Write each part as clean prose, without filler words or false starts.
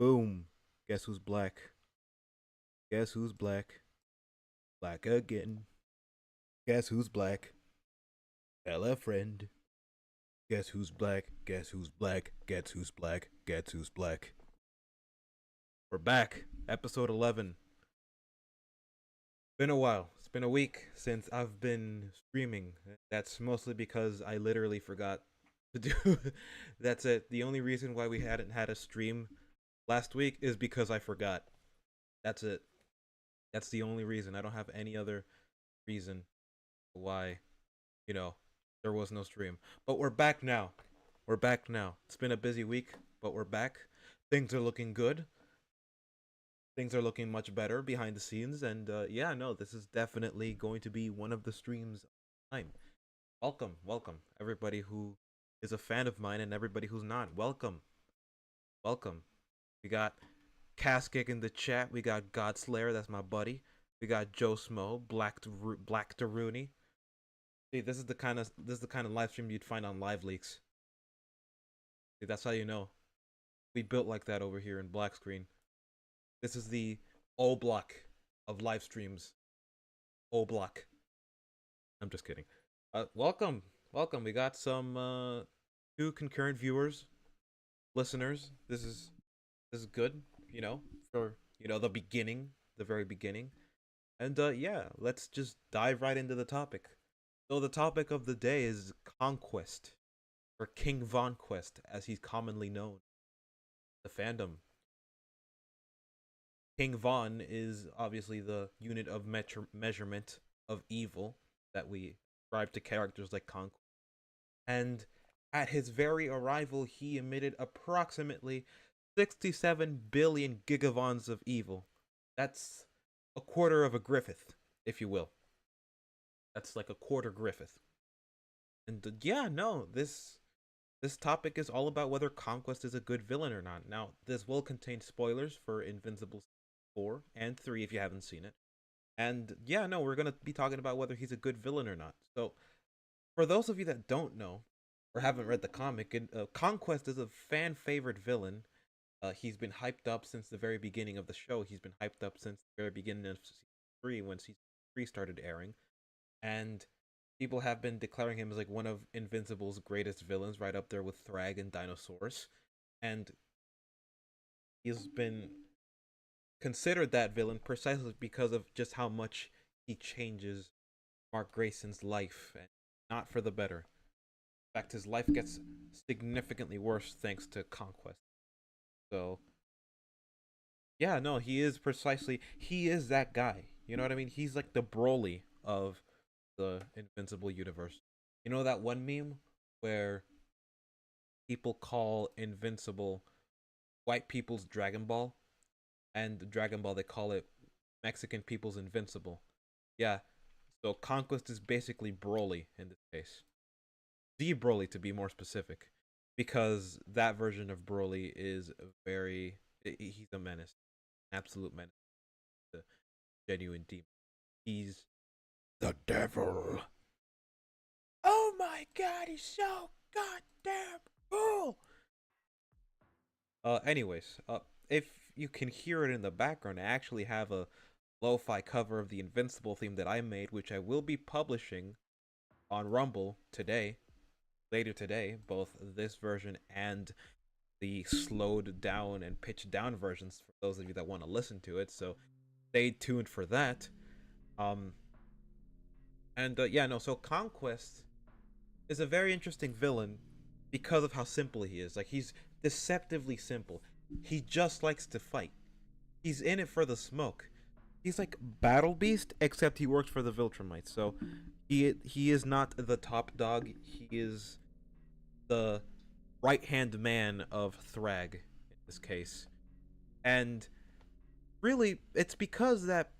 Boom. Guess who's black? Guess who's black? Black again. Guess who's black? Tell a friend. Guess who's black? Guess who's black? Guess who's black? Guess who's black? We're back. Episode 11. Been a while. It's been a week since I've been streaming. That's mostly because I literally forgot to do. That's it. The only reason why we hadn't had a stream last week is because I forgot. That's it. That's the only reason. I don't have any other reason why, you know, there was no stream. But we're back now. We're back now. It's been a busy week, but we're back. Things are looking good. Things are looking much better behind the scenes, and yeah, no, this is definitely going to be one of the streams of time. Welcome, everybody who is a fan of mine and everybody who's not. Welcome. We got Caskick in the chat. We got Godslayer, that's my buddy. We got Joe Smo, Black to Rooney. See, this is the kind of live stream you'd find on Live Leaks. See, that's how you know we built like that over here in Blackscreen. This is the O block of live streams. O block. I'm just kidding. Welcome. We got some 2 concurrent viewers, listeners. This is good, for the very beginning. And yeah, let's just dive right into the topic. So the topic of the day is Conquest, or King Von Quest, as he's commonly known. The fandom. King Von is obviously the unit of measurement of evil that we ascribe to characters like Conquest. And at his very arrival, he emitted approximately 67 billion gigavons of evil. That's a quarter of a Griffith, if you will. That's like a quarter Griffith. And yeah, no, this topic is all about whether Conquest is a good villain or not. Now, this will contain spoilers for Invincible 4 and 3 if you haven't seen it. And yeah, no, we're going to be talking about whether he's a good villain or not. So, for those of you that don't know or haven't read the comic, Conquest is a fan favorite villain. He's been hyped up since the very beginning of the show. He's been hyped up since the very beginning of season 3 when season 3 started airing. And people have been declaring him as like one of Invincible's greatest villains, right up there with Thrag and Dinosaurus. And he's been considered that villain precisely because of just how much he changes Mark Grayson's life, and not for the better. In fact, his life gets significantly worse thanks to Conquest. So, yeah, no, he is that guy. You know what I mean? He's like the Broly of the Invincible universe. You know that one meme where people call Invincible white people's Dragon Ball, and Dragon Ball they call it Mexican people's Invincible. Yeah, so Conquest is basically Broly in this case. The Broly, to be more specific, because that version of Broly is he's a menace, absolute menace, the genuine demon. He's the devil. Oh my god, he's so goddamn cool. Anyways, if you can hear it in the background, I actually have a lo-fi cover of the Invincible theme that I made, which I will be publishing on Rumble later today, both this version and the slowed down and pitched down versions for those of you that want to listen to it. So stay tuned for that. So Conquest is a very interesting villain because of how simple he is. Like, he's deceptively simple. He just likes to fight. He's in it for the smoke. He's like Battle Beast, except he works for the Viltrumites. So he is not the top dog. He is the right-hand man of Thrag in this case. And really, it's because that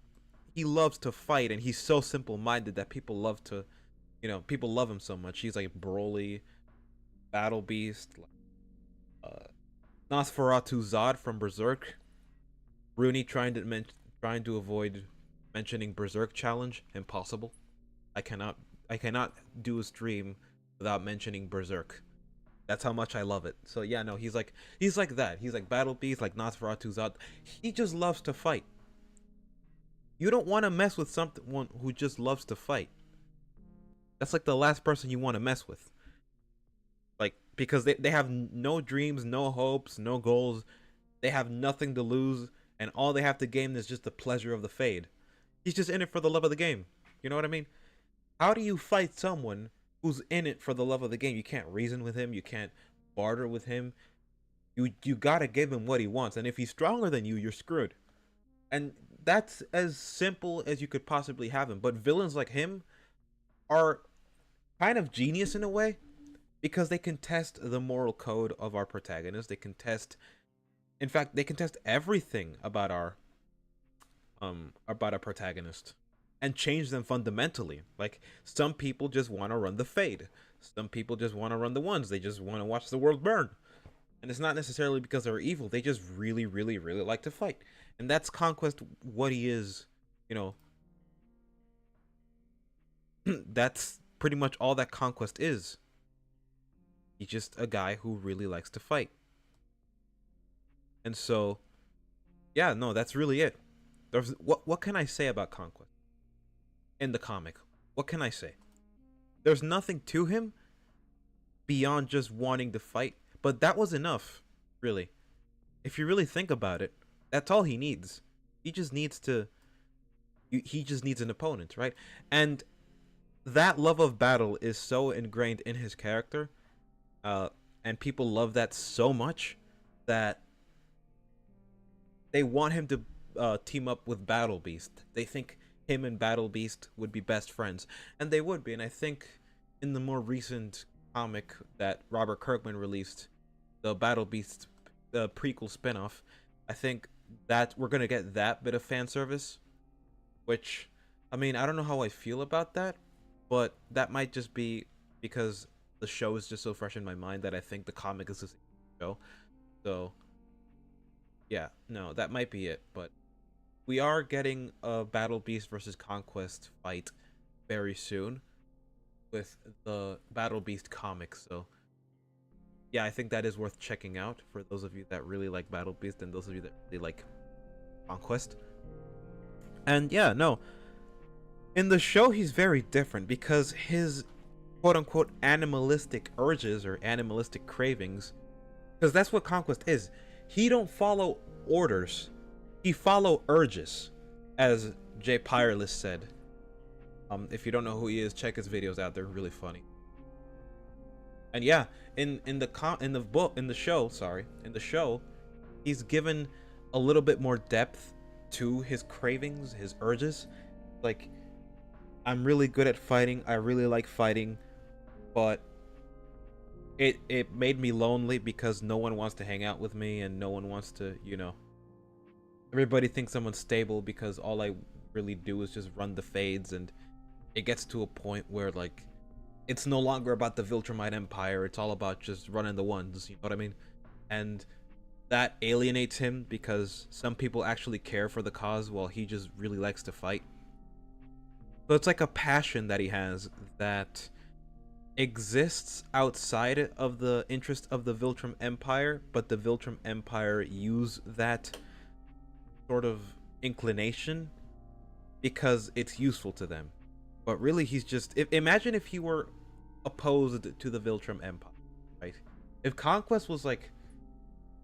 he loves to fight and he's so simple-minded that people love him so much. He's like Broly, Battle Beast, Nosferatu Zod from Berserk. Rooney trying to avoid mentioning Berserk challenge. Impossible. I cannot do a stream without mentioning Berserk. That's how much I love it. So yeah, no, he's like that. He's like Battle Beast, like Nosferatu's out. He just loves to fight. You don't want to mess with someone who just loves to fight. That's like the last person you want to mess with. Like, because they have no dreams, no hopes, no goals. They have nothing to lose, and all they have to gain is just the pleasure of the fade. He's just in it for the love of the game. You know what I mean? How do you fight someone who's in it for the love of the game? You can't reason with him. You can't barter with him. You gotta give him what he wants, and if he's stronger than you, you're screwed. And that's as simple as you could possibly have him. But villains like him are kind of genius in a way, because they can test the moral code of our protagonist. They can test, in fact, they can test everything about our protagonist and change them fundamentally. Like, some people just want to run the fade. Some people just want to run the ones. They just want to watch the world burn. And it's not necessarily because they're evil. They just really, really, really like to fight. And that's Conquest, what he is, you know. That's pretty much all that Conquest is. He's just a guy who really likes to fight. And so, yeah, no, that's really it. What can I say about Conquest in the comic? What can I say? There's nothing to him beyond just wanting to fight, but that was enough, really. If you really think about it, that's all he needs. He just needs an opponent, right? And that love of battle is so ingrained in his character, and people love that so much that they want him to team up with Battle Beast. They think him and Battle Beast would be best friends, and they would be. And I think in the more recent comic that Robert Kirkman released, the Battle Beast prequel spinoff, I think that we're gonna get that bit of fan service. Which, I mean, I don't know how I feel about that, but that might just be because the show is just so fresh in my mind that I think the comic is the show. So yeah, no, that might be it. But we are getting a Battle Beast versus Conquest fight very soon with the Battle Beast comic. So yeah, I think that is worth checking out for those of you that really like Battle Beast and those of you that really like Conquest. And yeah, no, in the show he's very different because his quote-unquote animalistic urges or animalistic cravings, because that's what Conquest is. He don't follow orders, he follow urges, as Jay Pireless said. If you don't know who he is, check his videos out, they're really funny. And yeah, in the show, he's given a little bit more depth to his cravings, his urges. Like, I'm really good at fighting, I really like fighting, but it made me lonely because no one wants to hang out with me and no one wants to, you know, everybody thinks I'm unstable because all I really do is just run the fades, and it gets to a point where, like, it's no longer about the Viltrumite Empire, it's all about just running the ones, you know what I mean? And that alienates him because some people actually care for the cause while he just really likes to fight. So it's like a passion that he has that exists outside of the interest of the Viltrum Empire, but the Viltrum Empire use that sort of inclination because it's useful to them. But really, he's just... imagine if he were opposed to the Viltrum Empire, right? If Conquest was like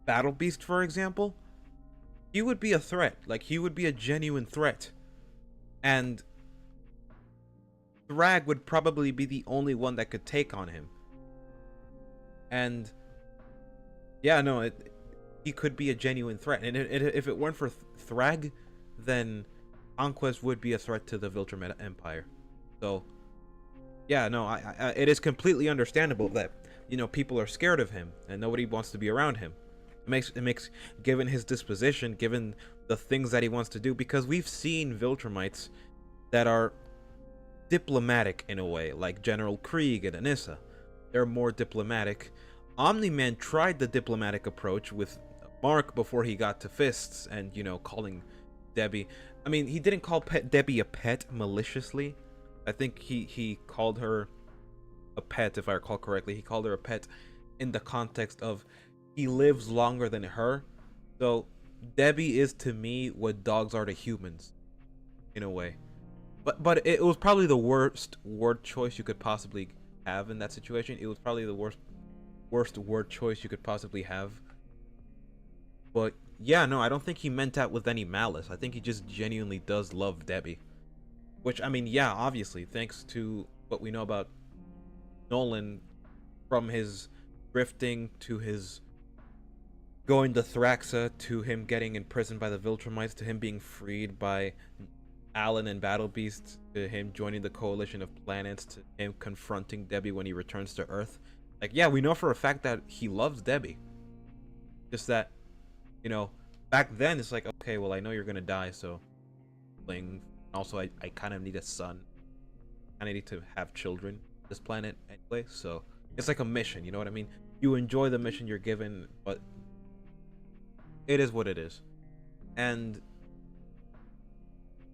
Battle Beast, for example, he would be a threat. Like, he would be a genuine threat. And Thrag would probably be the only one that could take on him. And yeah, no, he could be a genuine threat. And if it weren't for Thrag, then Conquest would be a threat to the Viltrum Empire. So yeah, no, it is completely understandable that, you know, people are scared of him and nobody wants to be around him. It makes given his disposition, given the things that he wants to do, because we've seen Viltrumites that are diplomatic in a way, like General Krieg and Anissa. They're more diplomatic. Omni-Man tried the diplomatic approach with Mark before he got to Fists and, you know, calling Debbie... I mean, he didn't call Debbie a pet maliciously. I think he called her a pet, if I recall correctly. He called her a pet in the context of he lives longer than her. So Debbie is to me what dogs are to humans in a way. But it was probably the worst word choice you could possibly have in that situation. It was probably the worst word choice you could possibly have. But yeah, no, I don't think he meant that with any malice. I think he just genuinely does love Debbie. Which, I mean, yeah, obviously, thanks to what we know about Nolan, from his drifting to his going to Thraxa to him getting imprisoned by the Viltrumites to him being freed by Alan and Battle Beast to him joining the coalition of planets to him confronting Debbie when he returns to Earth. Like, yeah, we know for a fact that he loves Debbie. Just that, you know, back then it's like, okay, well, I know you're gonna die, so also I kind of need a son. I need to have children on this planet anyway, so it's like a mission, you know what I mean? You enjoy the mission you're given, but it is what it is. And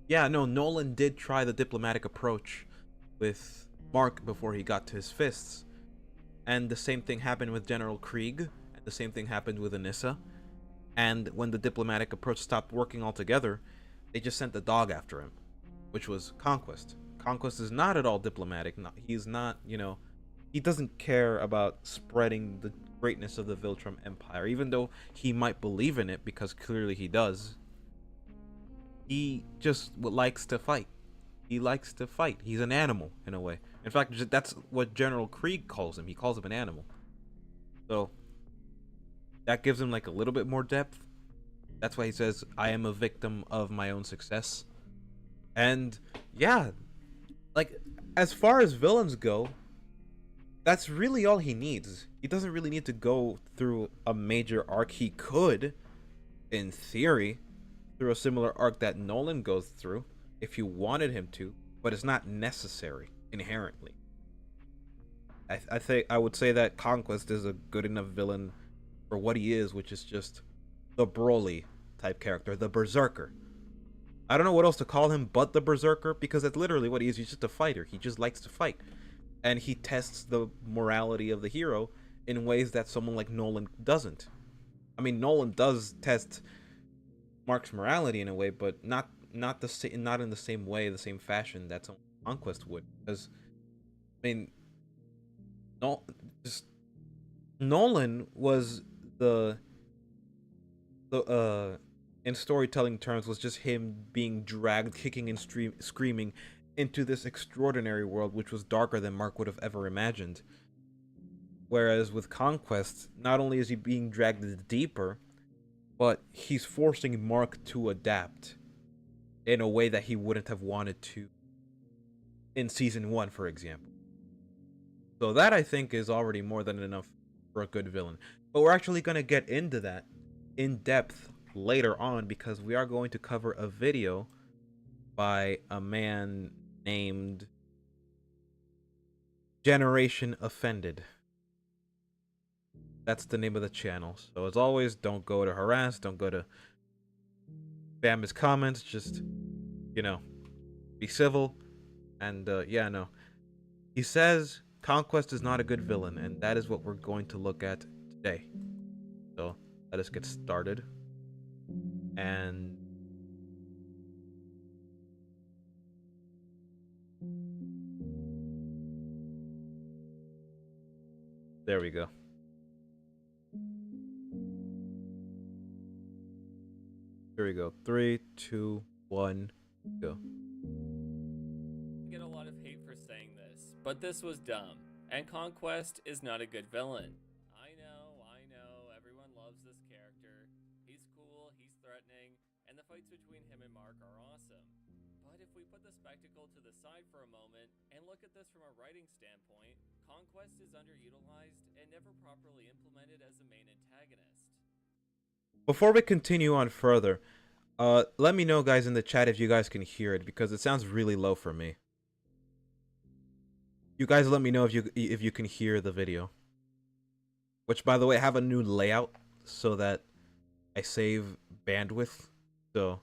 yeah, no, Nolan did try the diplomatic approach with Mark before he got to his fists. And the same thing happened with General Krieg, and the same thing happened with Anissa. And when the diplomatic approach stopped working altogether, they just sent the dog after him, which was Conquest. Conquest is not at all diplomatic. He's not, he doesn't care about spreading the greatness of the Viltrum Empire, even though he might believe in it, because clearly he does. He just likes to fight. He likes to fight. He's an animal, in a way. In fact, that's what General Krieg calls him. He calls him an animal. So, that gives him, like, a little bit more depth. That's why he says, I am a victim of my own success. And, yeah, like, as far as villains go, that's really all he needs. He doesn't really need to go through a major arc. He could, in theory, through a similar arc that Nolan goes through, if you wanted him to, but it's not necessary inherently. I would say that Conquest is a good enough villain for what he is, which is just the Broly type character, the Berserker. I don't know what else to call him but the Berserker, because that's literally what he is. He's just a fighter. He just likes to fight. And he tests the morality of the hero in ways that someone like Nolan doesn't. I mean, Nolan does test Mark's morality in a way, but not in the same way, the same fashion that some Conquest would. Because, I mean, Nolan was the in storytelling terms was just him being dragged, kicking and screaming into this extraordinary world, which was darker than Mark would have ever imagined. Whereas with Conquest, not only is he being dragged deeper, but he's forcing Mark to adapt in a way that he wouldn't have wanted to in season 1, for example. So that, I think, is already more than enough for a good villain. But we're actually going to get into that in depth later on, because we are going to cover a video by a man named Generation Offended. That's the name of the channel. So as always, don't go to harass, don't go to spam his comments, just, be civil. And yeah, no. He says Conquest is not a good villain, and that is what we're going to look at today. So let us get started. And there we go. Here we go. 3, 2, 1, go. I get a lot of hate for saying this, but this was dumb, and Conquest is not a good villain. I know, everyone loves this character. He's cool, he's threatening, and the fights between him and Mark are awesome. But if we put the spectacle to the side for a moment and look at this from a writing standpoint, Conquest is underutilized and never properly implemented as a main antagonist. Before we continue on further, let me know, guys, in the chat if you guys can hear it, because it sounds really low for me. You guys let me know if you can hear the video. Which, by the way, I have a new layout so that I save bandwidth. So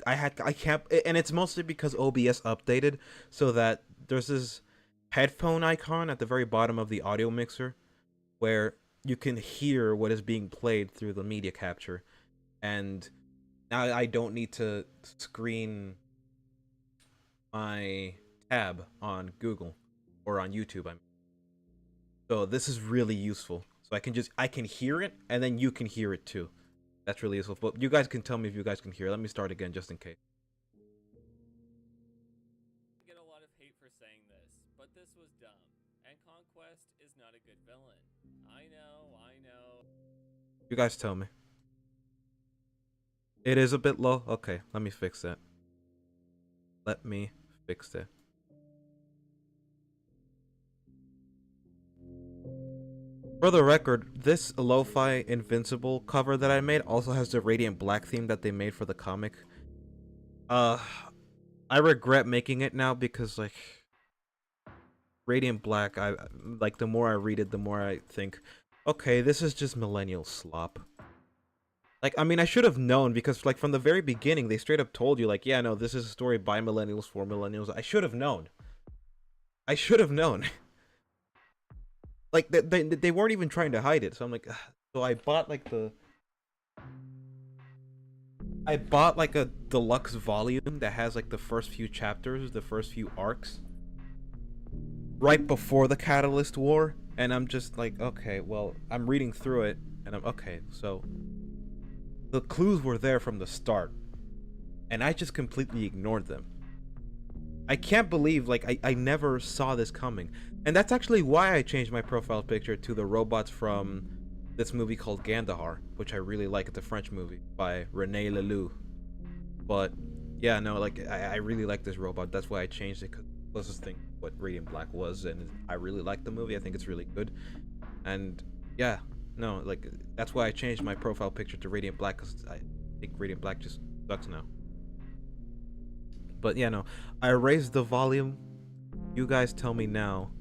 I can't, and it's mostly because OBS updated, so that there's this headphone icon at the very bottom of the audio mixer where you can hear what is being played through the media capture. And now I don't need to screen my tab on Google or on YouTube. So this is really useful. So I can hear it and then you can hear it too. That's really useful. But you guys can tell me if you guys can hear. Let me start again just in case. I get a lot of hate for saying this, but this was dumb. And Conquest is not a good villain. I know. You guys tell me. It is a bit low. Okay, let me fix that. Let me fix that. For the record, this lo-fi Invincible cover that I made also has the Radiant Black theme that they made for the comic. I regret making it now because, like, Radiant Black, the more I read it, the more I think, okay, this is just millennial slop. Like, I mean, I should have known because, like, from the very beginning, they straight up told you, like, yeah, no, this is a story by millennials for millennials. I should have known. I should have known. Like, they weren't even trying to hide it. So I'm like, ugh. So I bought, like, a deluxe volume that has, like, the first few chapters, the first few arcs, right before the Catalyst War. And I'm just like, okay, well, I'm reading through it, and I'm, okay, so the clues were there from the start, and I just completely ignored them. I can't believe, like, I never saw this coming. And that's actually why I changed my profile picture to the robots from this movie called Gandahar, which I really like. It's a French movie by René Leloup. But, yeah, no, like, I really like this robot. That's why I changed it, because I was just thinking what Radiant Black was, and I really like the movie. I think it's really good. And, yeah, no, like, that's why I changed my profile picture to Radiant Black, because I think Radiant Black just sucks now. But, yeah, no, I raised the volume. You guys tell me now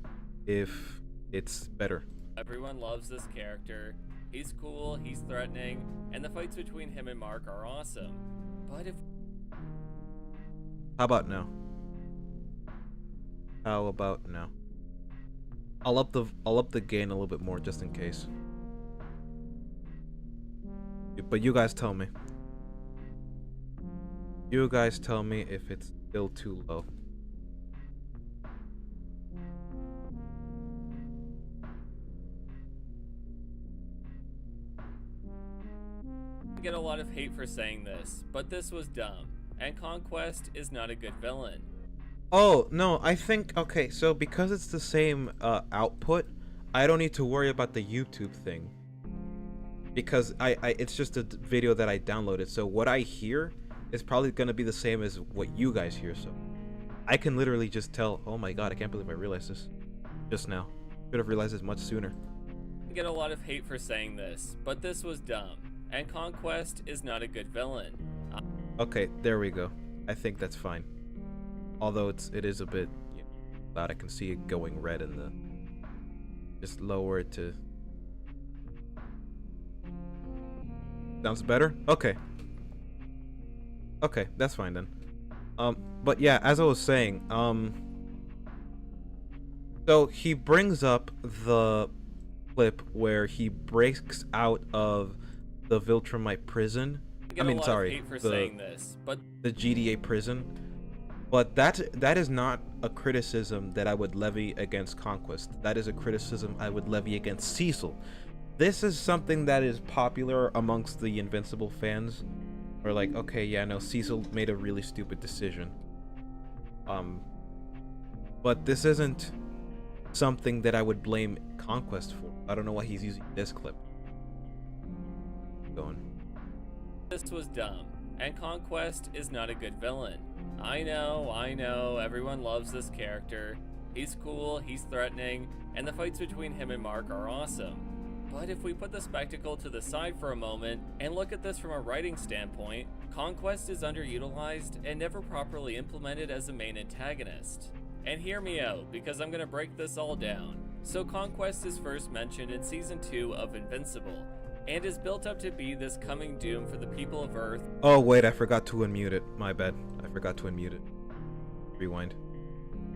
if it's better. Everyone loves this character. He's cool, he's threatening, and the fights between him and Mark are awesome. But if... How about now? How about now? I'll up the gain a little bit more just in case. But you guys tell me. You guys tell me if it's still too low. I get a lot of hate for saying this, but this was dumb. And Conquest is not a good villain. Oh, no, I think, okay, so because it's the same output, I don't need to worry about the YouTube thing. Because it's just a video that I downloaded, so what I hear is probably going to be the same as what you guys hear, so I can literally just tell, oh my god, I can't believe I realized this just now. Should have realized this much sooner. I get a lot of hate for saying this, but this was dumb. And Conquest is not a good villain. Okay, there we go. I think that's fine. Although it is a bit, you know, loud. I can see it going red in the... Just lower it to... Sounds better? Okay. Okay, that's fine then. But yeah, as I was saying, so he brings up the clip where he breaks out of the Viltrumite prison. I mean, sorry, the GDA prison. But that is not a criticism that I would levy against Conquest. That is a criticism I would levy against Cecil. This is something that is popular amongst the Invincible fans. Or like, okay, yeah, no, Cecil made a really stupid decision. But this isn't something that I would blame Conquest for. I don't know why he's using this clip. Going. This was dumb, and Conquest is not a good villain. I know, everyone loves this character. He's cool, he's threatening, and the fights between him and Mark are awesome. But if we put the spectacle to the side for a moment and look at this from a writing standpoint, Conquest is underutilized and never properly implemented as a main antagonist. And hear me out, because I'm gonna break this all down. So Conquest is first mentioned in Season 2 of Invincible, and is built up to be this coming doom for the people of Earth. Oh wait, I forgot to unmute it. My bad. I forgot to unmute it. Rewind.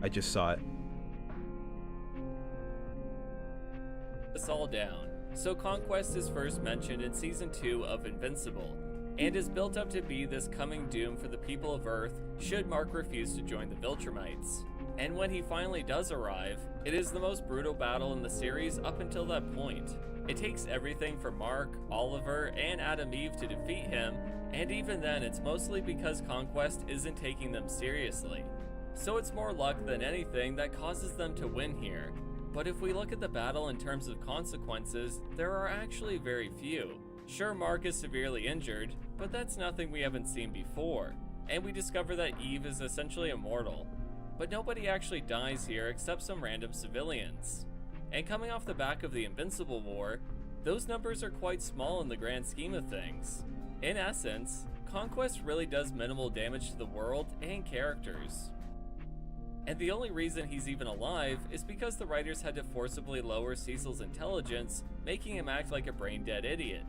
I just saw it. this all down. So Conquest is first mentioned in Season 2 of Invincible, and is built up to be this coming doom for the people of Earth should Mark refuse to join the Viltrumites. And when he finally does arrive, it is the most brutal battle in the series up until that point. It takes everything for Mark, Oliver, and Adam Eve to defeat him, and even then it's mostly because Conquest isn't taking them seriously. So it's more luck than anything that causes them to win here. But if we look at the battle in terms of consequences, there are actually very few. Sure, Mark is severely injured, but that's nothing we haven't seen before. And we discover that Eve is essentially immortal. But nobody actually dies here except some random civilians. And coming off the back of the Invincible War, those numbers are quite small in the grand scheme of things. In essence, Conquest really does minimal damage to the world and characters. And the only reason he's even alive is because the writers had to forcibly lower Cecil's intelligence, making him act like a brain-dead idiot.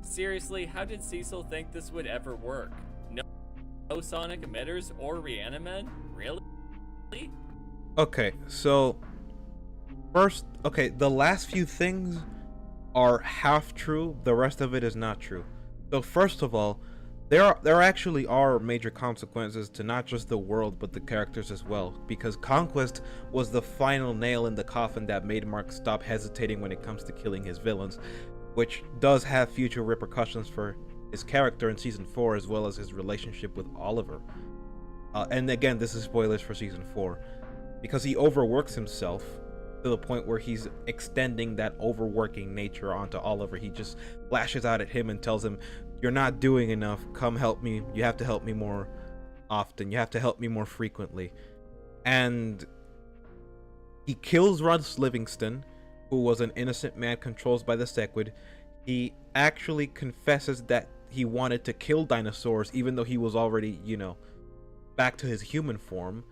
Seriously, how did Cecil think this would ever work? No sonic emitters or reanimen? Really? Okay, so first, the last few things are half true, the rest of it is not true. So first of all, there actually are major consequences to not just the world but the characters as well, because Conquest was the final nail in the coffin that made Mark stop hesitating when it comes to killing his villains, which does have future repercussions for his character in Season 4 as well as his relationship with Oliver. And again, this is spoilers for Season 4, because he overworks himself to the point where he's extending that overworking nature onto Oliver. He just lashes out at him and tells him, "You're not doing enough, come help me, you have to help me more often, you have to help me more frequently." And he kills Russ Livingston, who was an innocent man controlled by the Sequid. He actually confesses that he wanted to kill dinosaurs even though he was already, back to his human form.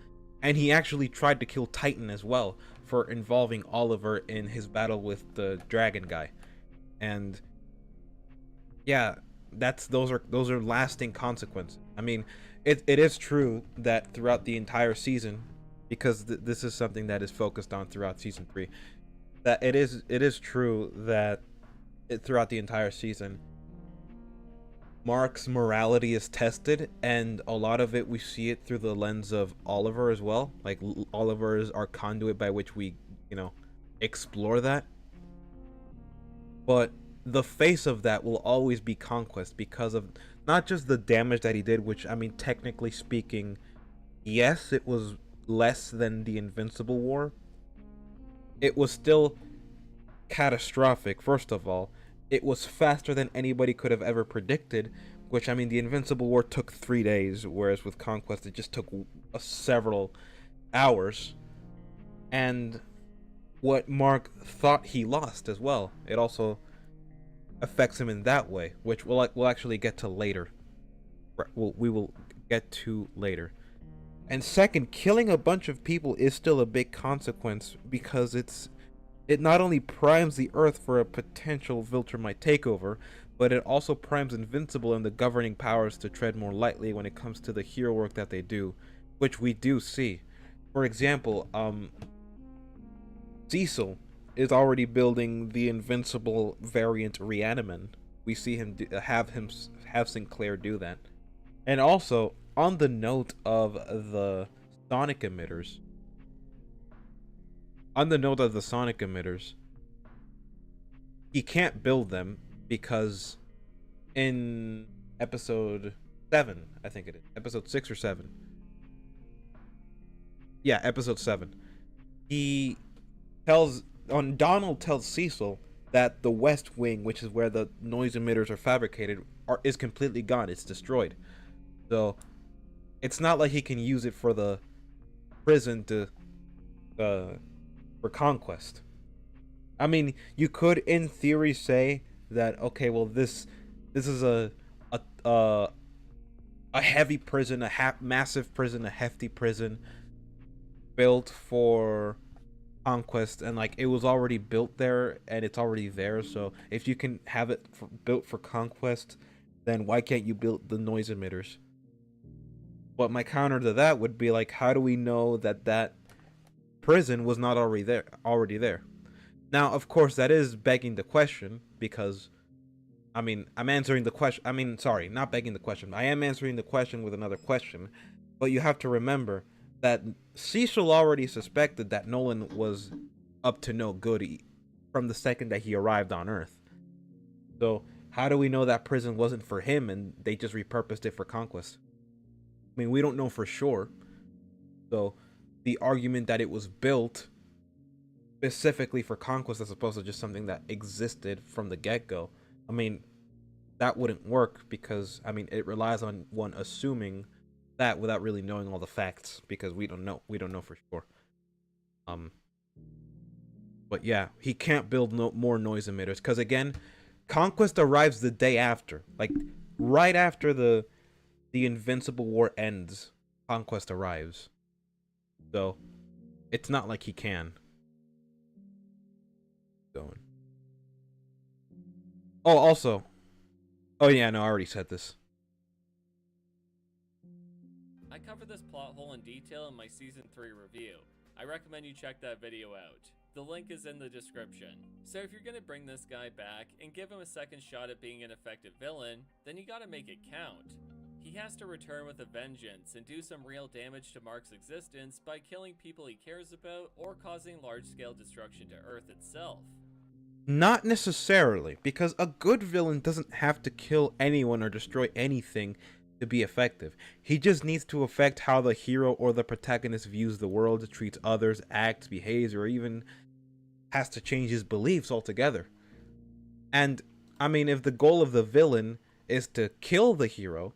And he actually tried to kill Titan as well for involving Oliver in his battle with the dragon guy. And yeah, those are lasting consequences. I mean, it is true that throughout the entire season, because this is something that is focused on throughout Season 3, that it is true that throughout the entire season, Mark's morality is tested, and a lot of it we see it through the lens of Oliver as well. Like, Oliver is our conduit by which we, explore that. But the face of that will always be Conquest, because of not just the damage that he did, which, I mean, technically speaking, yes, it was less than the Invincible War. It was still catastrophic. First of all, it was faster than anybody could have ever predicted, which, I mean, the Invincible War took 3 days, whereas with Conquest it just took several hours. And what Mark thought he lost as well, it also affects him in that way, which we'll actually get to later. We will get to later. And second, killing a bunch of people is still a big consequence, because it not only primes the Earth for a potential Viltrumite takeover, but it also primes Invincible and the governing powers to tread more lightly when it comes to the hero work that they do, which we do see. For example, Cecil is already building the Invincible variant Reaniman. We see him have Sinclair do that. And also, on the note of the sonic emitters, he can't build them because in episode 7, I think it is, episode 6 or 7. Yeah, episode 7. Donald tells Cecil that the West Wing, which is where the noise emitters are fabricated, is completely gone. It's destroyed. So it's not like he can use it for the prison for Conquest. I mean, you could, in theory, say that, okay, well, this is a heavy prison, massive prison, a hefty prison built for Conquest, and like it was already built there and it's already there. So if you can have it built for Conquest, then why can't you build the noise emitters? But my counter to that would be, like, how do we know that prison was not already there? Now, of course, that is begging the question because, I mean, I'm answering the question. I mean, sorry, not begging the question. I am answering the question with another question. But you have to remember that Cecil already suspected that Nolan was up to no good from the second that he arrived on Earth. So, how do we know that prison wasn't for him and they just repurposed it for Conquest? I mean, we don't know for sure. So, the argument that it was built specifically for Conquest as opposed to just something that existed from the get-go, I mean, that wouldn't work because, I mean, it relies on one assuming that without really knowing all the facts because we don't know for sure. But yeah, he can't build more noise emitters because again, Conquest arrives the day after, like right after the Invincible War ends. Conquest arrives, so it's not like he can. Going. Oh, also, oh yeah, no, I already said this. I cover this plot hole in detail in my Season 3 review. I recommend you check that video out. The link is in the description. So if you're gonna bring this guy back and give him a second shot at being an effective villain, then you gotta make it count. He has to return with a vengeance and do some real damage to Mark's existence by killing people he cares about or causing large-scale destruction to Earth itself. Not necessarily, because a good villain doesn't have to kill anyone or destroy anything to be effective. He just needs to affect how the hero or the protagonist views the world, treats others, acts, behaves, or even has to change his beliefs altogether. And, I mean, if the goal of the villain is to kill the hero,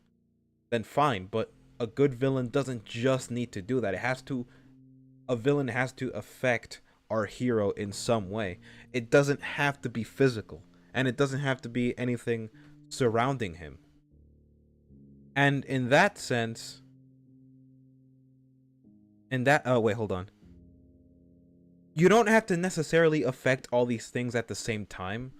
then fine, but a good villain doesn't just need to do that. A villain has to affect our hero in some way. It doesn't have to be physical, and it doesn't have to be anything surrounding him. And in that sense, oh wait, hold on. You don't have to necessarily affect all these things at the same time,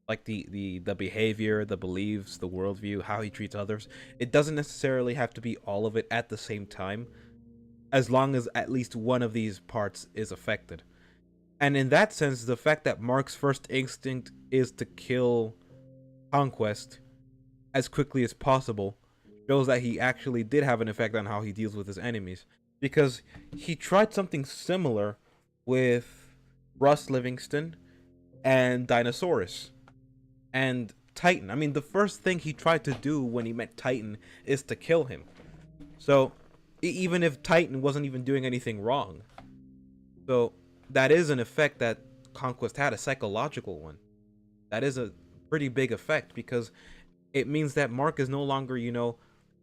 like the behavior, the beliefs, the worldview, how he treats others. It doesn't necessarily have to be all of it at the same time, as long as at least one of these parts is affected. And in that sense, the fact that Mark's first instinct is to kill Conquest as quickly as possible shows that he actually did have an effect on how he deals with his enemies. Because he tried something similar with Russ Livingston and Dinosaurus and Titan. I mean, the first thing he tried to do when he met Titan is to kill him. So, even if Titan wasn't even doing anything wrong. So, that is an effect that Conquest had, a psychological one. That is a pretty big effect because it means that Mark is no longer,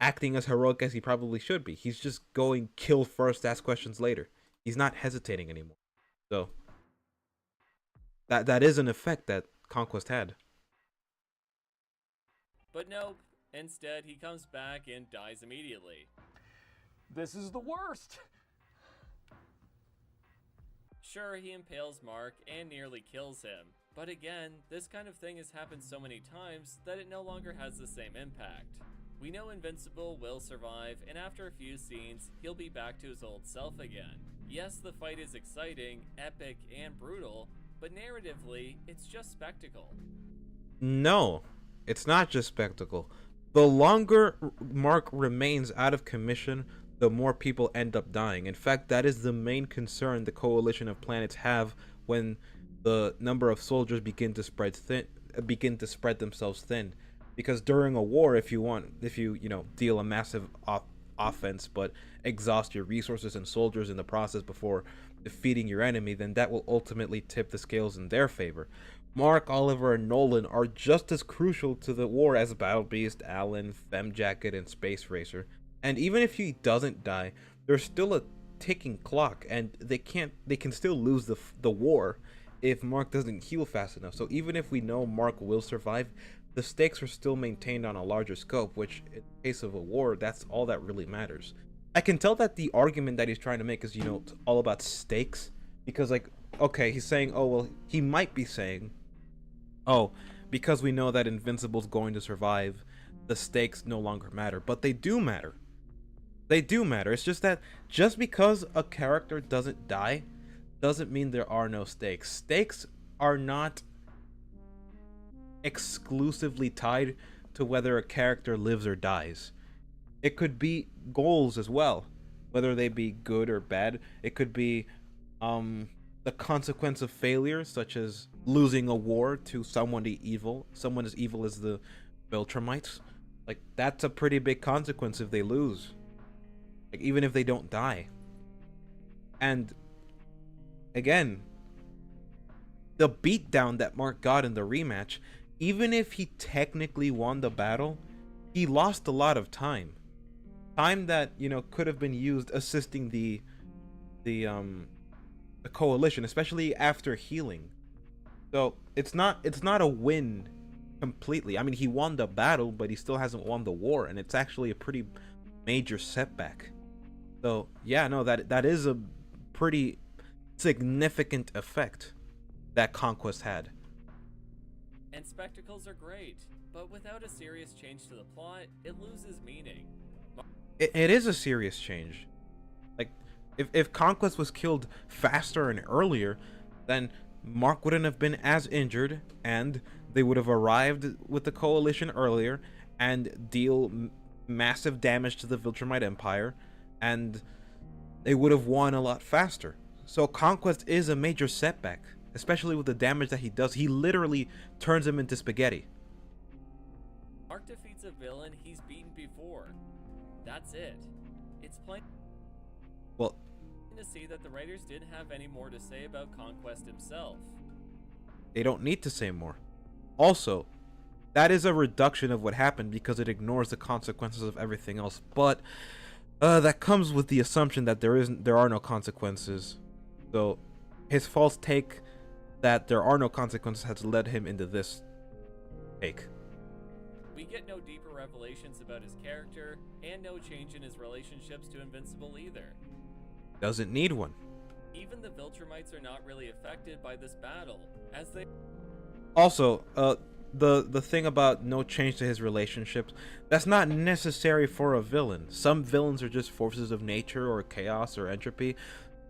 acting as heroic as he probably should be. He's just going kill first, ask questions later. He's not hesitating anymore. So that is an effect that Conquest had. But nope, instead he comes back and dies immediately. This is the worst! Sure, he impales Mark and nearly kills him, but again, this kind of thing has happened so many times that it no longer has the same impact. We know Invincible will survive, and after a few scenes, he'll be back to his old self again. Yes, the fight is exciting, epic, and brutal, but narratively, it's just spectacle. No, it's not just spectacle. The longer Mark remains out of commission, the more people end up dying. In fact, that is the main concern the Coalition of Planets have when the number of soldiers begin to spread themselves thin. Because during a war, if you deal a massive offense but exhaust your resources and soldiers in the process before defeating your enemy, then that will ultimately tip the scales in their favor. Mark, Oliver, and Nolan are just as crucial to the war as Battle Beast, Alan, Femjacket, and Space Racer. And even if he doesn't die, there's still a ticking clock, and they can still lose the war if Mark doesn't heal fast enough. So even if we know Mark will survive, the stakes are still maintained on a larger scope, which in the case of a war, that's all that really matters. I can tell that the argument that he's trying to make is, all about stakes, because he's saying, he might be saying, because we know that Invincible's going to survive, the stakes no longer matter, but they do matter. They do matter. It's just that just because a character doesn't die doesn't mean there are no stakes. Stakes are not exclusively tied to whether a character lives or dies. It could be goals as well, whether they be good or bad. It could be the consequence of failure, such as losing a war to someone as evil as the Viltrumites. Like, that's a pretty big consequence if they lose. Like, even if they don't die. And again, the beatdown that Mark got in the rematch, even if he technically won the battle, he lost a lot of time. Time that, could have been used assisting the coalition, especially after healing. So it's not a win completely. I mean, he won the battle, but he still hasn't won the war, and it's actually a pretty major setback. So yeah, no, that is a pretty significant effect that Conquest had. And spectacles are great, but without a serious change to the plot, it loses meaning. It is a serious change. Like, if Conquest was killed faster and earlier, then Mark wouldn't have been as injured, and they would have arrived with the coalition earlier and deal massive damage to the Viltrumite Empire, and they would have won a lot faster. So Conquest is a major setback, especially with the damage that he does. He literally turns him into spaghetti. Mark defeats a villain he's beaten before. That's it. It's plain Well, to see that the writers didn't have any more to say about Conquest himself. they don't need to say more. Also, that is a reduction of what happened because it ignores the consequences of everything else. But that comes with the assumption that there are no consequences. So his false take that there are no consequences has led him into this take. We get no deeper revelations about his character, and no change in his relationships to Invincible either. Doesn't need one. Even the Viltrumites are not really affected by this battle, as they... Also, the thing about no change to his relationships, that's not necessary for a villain. Some villains are just forces of nature or chaos or entropy.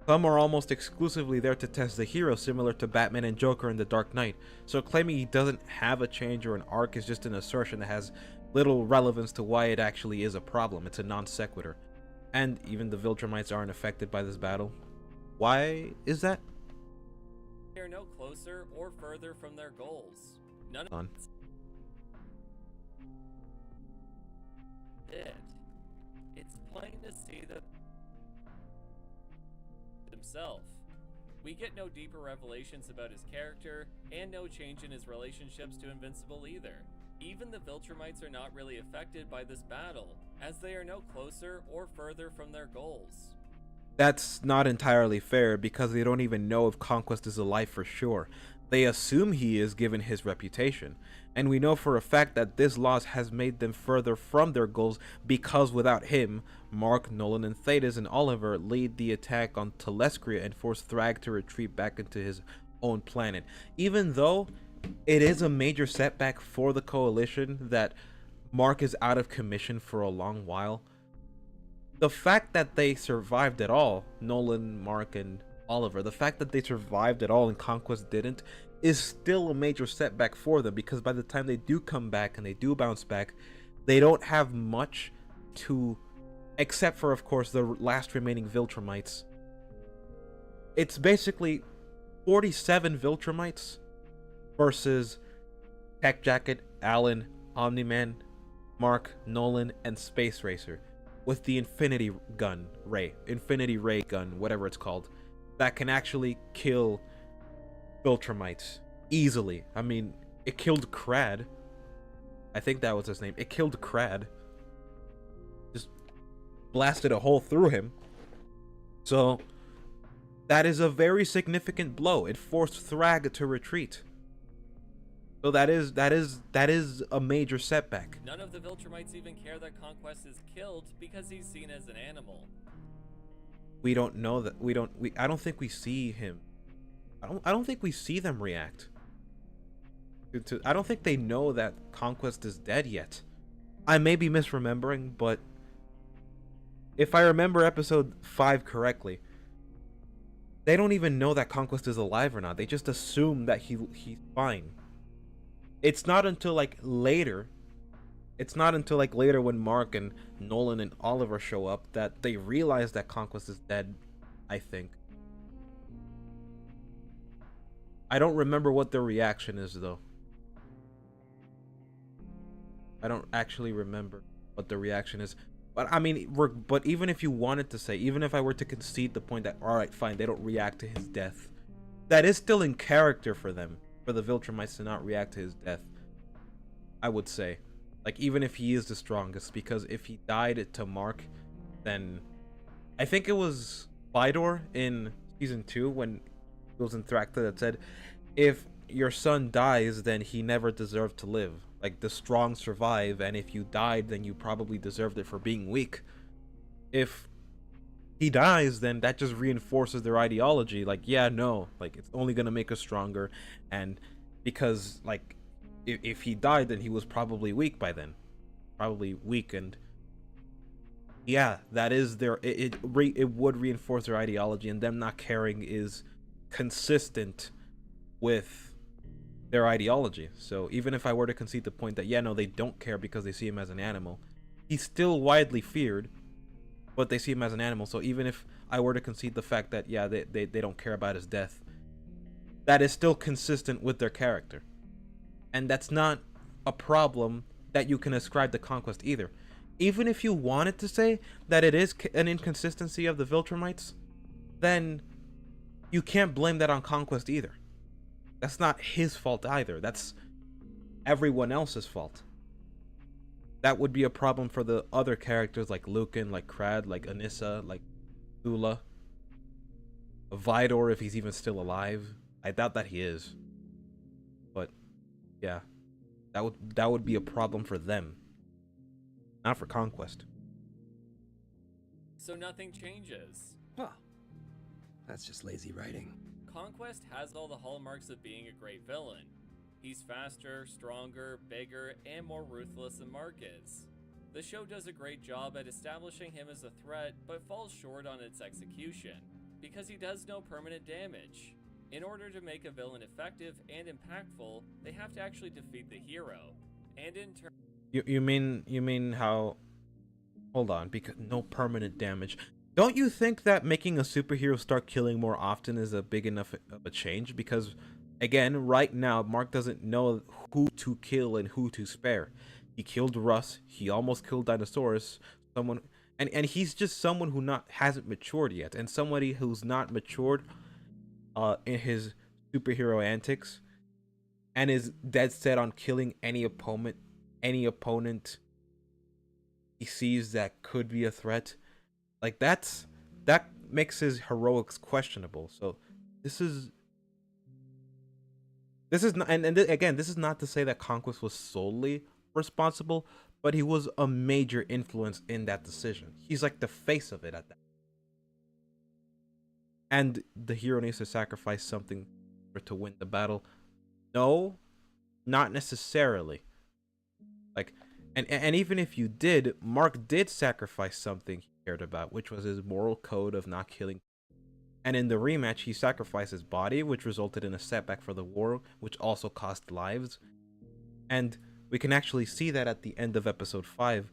Some are almost exclusively there to test the hero, similar to Batman and Joker in The Dark Knight. So claiming he doesn't have a change or an arc is just an assertion that has little relevance to why it actually is a problem. It's a non sequitur. And even the Viltrumites aren't affected by this battle. Why is that? They are no closer or further from their goals. None of it. It's plain to see that himself. We get no deeper revelations about his character, and no change in his relationships to Invincible either. Even the Viltrumites are not really affected by this battle, as they are no closer or further from their goals. That's not entirely fair because they don't even know if Conquest is alive for sure. They assume he is given his reputation, and we know for a fact that this loss has made them further from their goals because without him, Mark, Nolan, and Thetis and Oliver lead the attack on Telescria and force Thrag to retreat back into his own planet. Even though it is a major setback for the coalition that Mark is out of commission for a long while, the fact that they survived at all, Nolan, Mark, and Oliver, the fact that they survived at all and Conquest didn't, is still a major setback for them, because by the time they do come back and they do bounce back, they don't have much to, except for, of course, the last remaining Viltrumites. It's basically 47 Viltrumites versus Tech Jacket, Alan, Omni-Man, Mark, Nolan, and Space Racer, with the Infinity Ray gun, whatever it's called, that can actually kill Viltrumites easily. I mean, it killed Crad. I think that was his name. It killed Crad. Just blasted a hole through him. So that is a very significant blow. It forced Thrag to retreat. So that is a major setback. None of the Viltrumites even care that Conquest is killed because he's seen as an animal. We don't know that. I don't think we see him. I don't think we see them react. I don't think they know that Conquest is dead yet. I may be misremembering, but if I remember episode 5 correctly, they don't even know that Conquest is alive or not. They just assume that he's fine. It's not until like later. It's not until like later when Mark and Nolan and Oliver show up that they realize that Conquest is dead. I think. I don't remember what their reaction is though. I don't actually remember what the reaction is. But I mean, but even if you wanted to say, even if I were to concede the point that, all right, fine, they don't react to his death, that is still in character for them, for the Viltrumites to not react to his death. I would say, like, even if he is the strongest, because if he died to Mark, then I think it was Vidor in season 2 when it was in Thracta that said, if your son dies, then he never deserved to live. Like, the strong survive, and if you died, then you probably deserved it for being weak. If he dies, then that just reinforces their ideology. Like, yeah, no, like, it's only gonna make us stronger, and because, like, if he died, then he was probably weak by then. Probably weak, and yeah, that is their, it would reinforce their ideology, and them not caring is consistent with their ideology. So even if I were to concede the point that, yeah, no, they don't care because they see him as an animal, he's still widely feared, but they see him as an animal. So even if I were to concede the fact that, yeah, they don't care about his death, that is still consistent with their character. And that's not a problem that you can ascribe to Conquest either. Even if you wanted to say that it is an inconsistency of the Viltrumites, then you can't blame that on Conquest either. That's not his fault either. That's everyone else's fault. That would be a problem for the other characters like Lucan, like Krad, like Anissa, like Zula, Vidor if he's even still alive. I doubt that he is. But yeah, that would be a problem for them, not for Conquest. So nothing changes. Well, that's just lazy writing. Conquest has all the hallmarks of being a great villain. He's faster, stronger, bigger, and more ruthless than Mark is. The show does a great job at establishing him as a threat, but falls short on its execution, because he does no permanent damage. In order to make a villain effective and impactful, they have to actually defeat the hero. And in turn... You mean how... Hold on, because no permanent damage. Don't you think that making a superhero start killing more often is a big enough of a change? Because, again, right now, Mark doesn't know who to kill and who to spare. He killed Russ. He almost killed Dinosaurus. Someone, and he's just someone who hasn't matured yet, and somebody who's not matured, in his superhero antics, and is dead set on killing any opponent he sees that could be a threat. Like, that makes his heroics questionable. So this is not, again, this is not to say that Conquest was solely responsible, but he was a major influence in that decision. He's like the face of it at that. And the hero needs to sacrifice something to win the battle. No, not necessarily. Like, and even if you did, Mark did sacrifice something he cared about, which was his moral code of not killing. And in the rematch, he sacrificed his body, which resulted in a setback for the war, which also cost lives. And we can actually see that at the end of episode 5.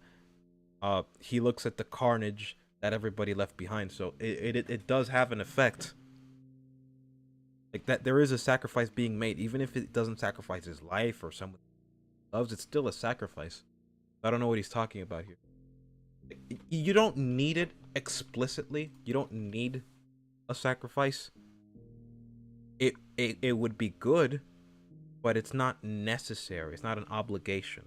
He looks at the carnage that everybody left behind. So it does have an effect. Like, that there is a sacrifice being made, even if it doesn't sacrifice his life or someone he loves, it's still a sacrifice. I don't know what he's talking about here. You don't need it explicitly. You don't need a sacrifice. It would be good, but it's not necessary. It's not an obligation.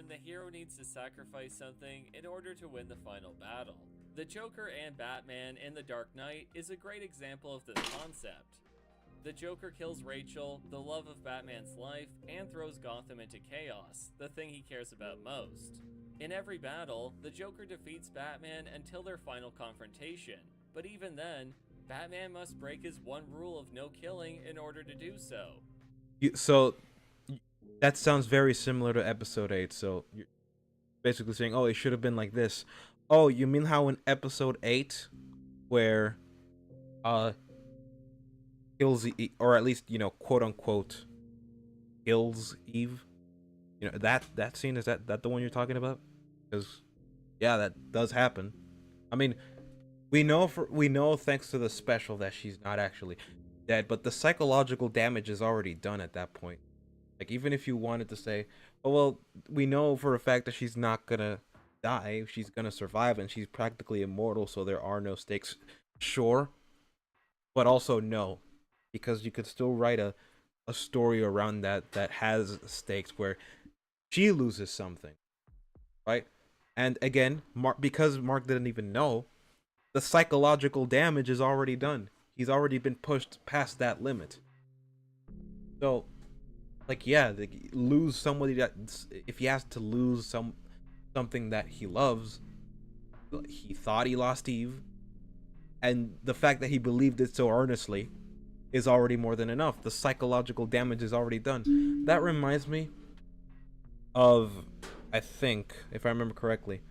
The hero needs to sacrifice something in order to win the final battle. The Joker and Batman in The Dark Knight is a great example of this concept. The Joker kills Rachel, the love of Batman's life, and throws Gotham into chaos, the thing he cares about most. In every battle, the Joker defeats Batman until their final confrontation, but even then, Batman must break his one rule of no killing in order to do so. So that sounds very similar to episode 8. So you're basically saying, oh, it should have been like this. Oh, you mean how in episode 8 where uh kills or at least, quote unquote kills Eve? That scene, is that the one you're talking about? Cuz yeah, that does happen. I mean, we know thanks to the special that she's not actually dead, but the psychological damage is already done at that point. Like, even if you wanted to say, oh well, we know for a fact that she's not gonna die, she's gonna survive, and she's practically immortal, so there are no stakes. Sure, but also no, because you could still write a story around that has stakes where she loses something, right? And again, because Mark didn't even know, the psychological damage is already done. He's already been pushed past that limit. So, like, yeah, lose somebody that, if he has to lose something that he loves, he thought he lost Eve, and the fact that he believed it so earnestly is already more than enough. The psychological damage is already done. That reminds me of, I think, if I remember correctly,